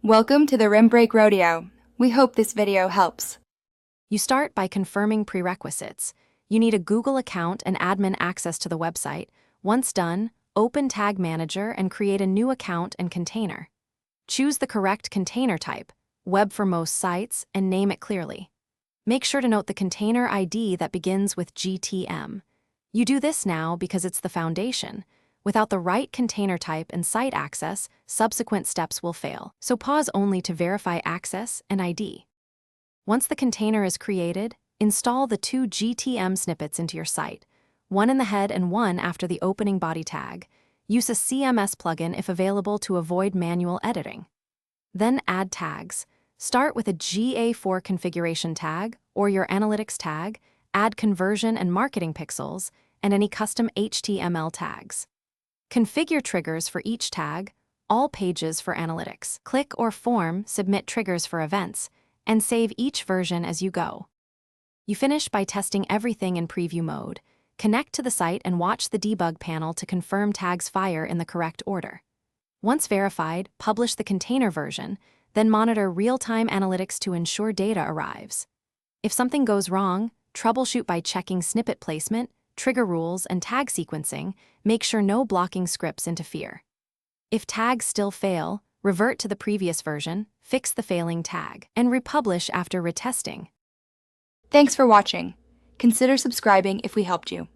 Welcome to the Rim Break Rodeo. We hope this video helps. You start by confirming prerequisites. You need a Google account and admin access to the website. Once done, open Tag Manager and create a new account and container. Choose the correct container type, web for most sites, and name it clearly. Make sure to note the container ID that begins with GTM. You do this now because it's the foundation. Without the right container type and site access, subsequent steps will fail, so pause only to verify access and ID. Once the container is created, install the two GTM snippets into your site, one in the head and one after the opening body tag. Use a CMS plugin if available to avoid manual editing. Then add tags. Start with a GA4 configuration tag or your analytics tag, add conversion and marketing pixels, and any custom HTML tags. Configure triggers for each tag, all pages for analytics. Click or form submit triggers for events, and save each version as you go. You finish by testing everything in preview mode. Connect to the site and watch the debug panel to confirm tags fire in the correct order. Once verified, publish the container version, then monitor real-time analytics to ensure data arrives. If something goes wrong, troubleshoot by checking snippet placement, trigger rules, and tag sequencing. Make sure no blocking scripts interfere. If tags still fail, revert to the previous version, fix the failing tag, and republish after retesting. Thanks for watching. Consider subscribing if we helped you.